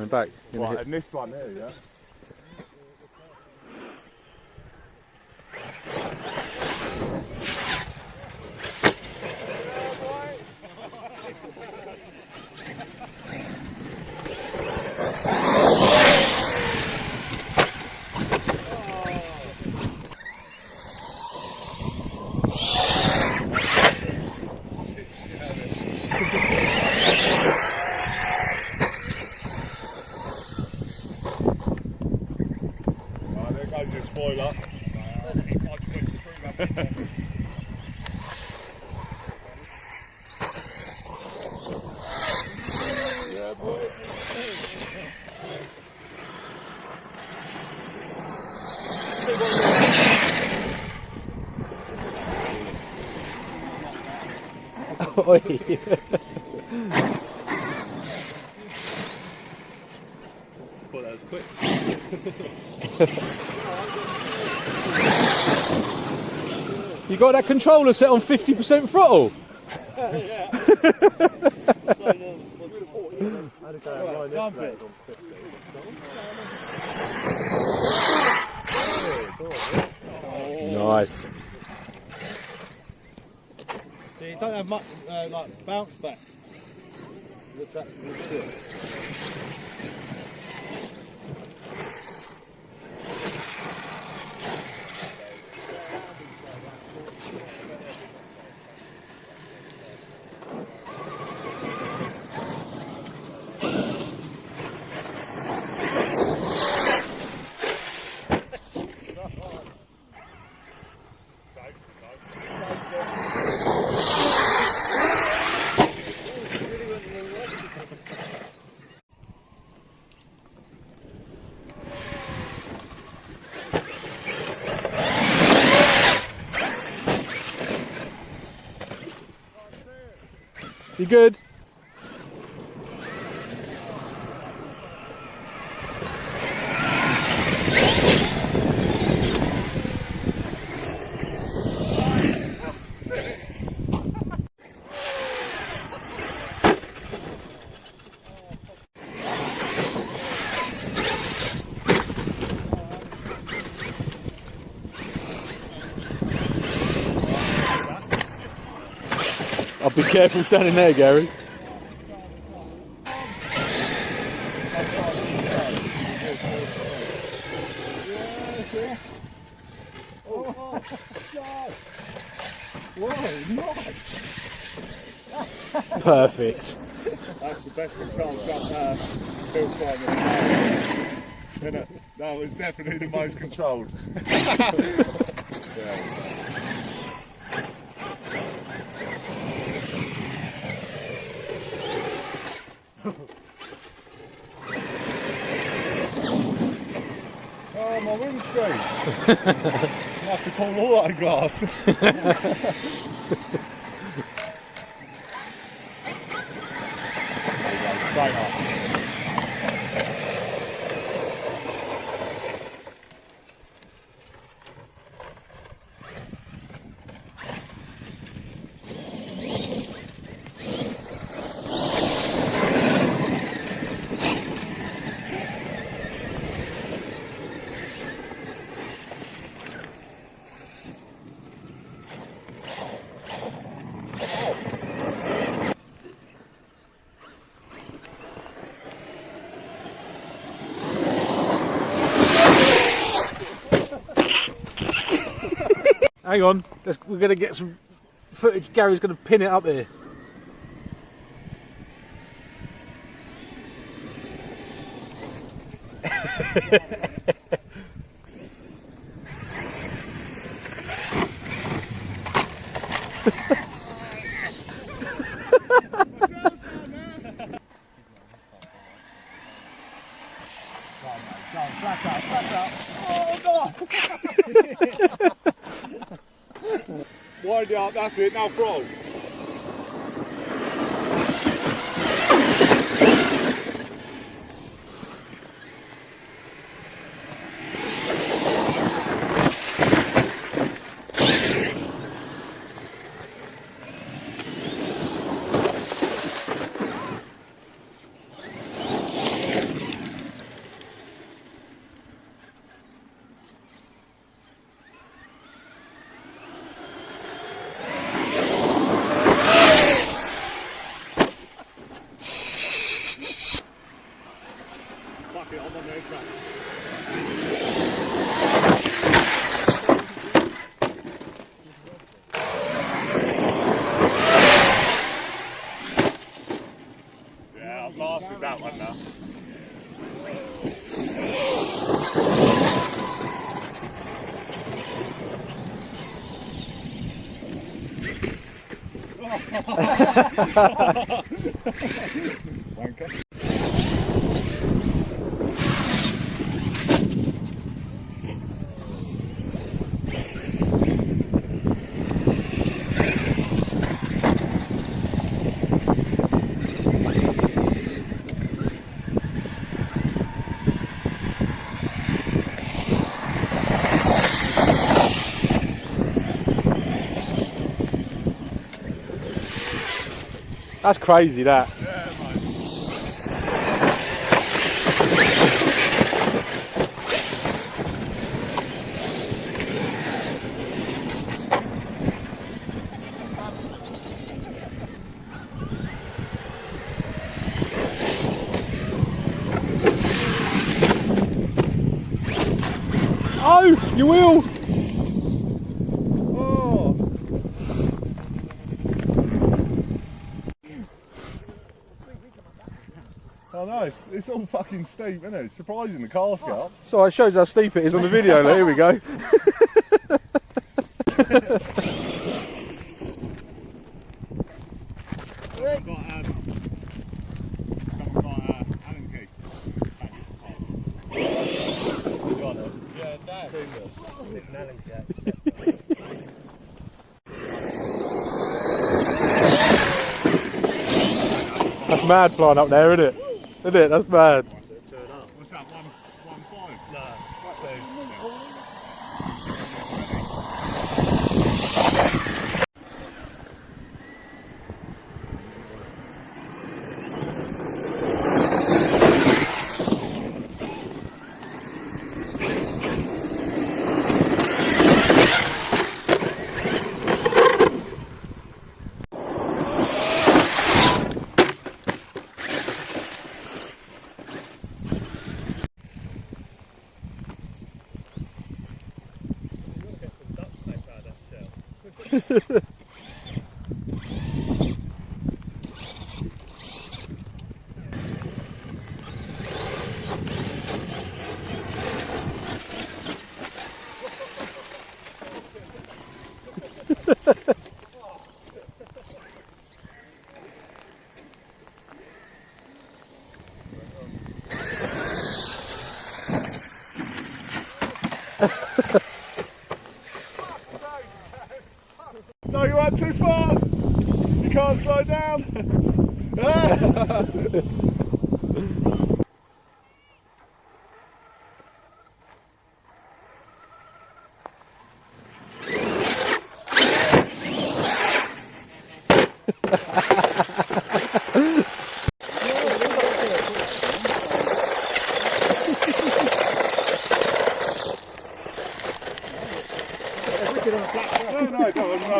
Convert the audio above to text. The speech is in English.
coming back. Right, and this one here, yeah? Spoiler. Yeah, boy. Oi. Thought that was quick. You got that controller set on 50% throttle? Yeah. Nice. So you don't have much like bounce back. That's good. You good? I'll be careful standing there, Gary. Perfect. That's the best control shot built by me. That was definitely the most controlled. Yeah. Oh, my windscreen! I have to pull all that glass. Straight up. Hang on, we're going to get some footage. Gary's going to pin it up here. Wind it up, that's it, now throttle. Yeah, I've mastered that one now. Wanker. That's crazy, that. Yeah, mate. Oh, you will. Oh no, it's all fucking steep, isn't it? It's surprising the car's got up. So it shows how steep it is on the video. Look, here we go. Someone got Allen key. Yeah, Dad. That's mad flying up there, isn't it? Isn't it? That's mad. What's that, 1.5? No, No, you went too far. You can't slow down. No, go on.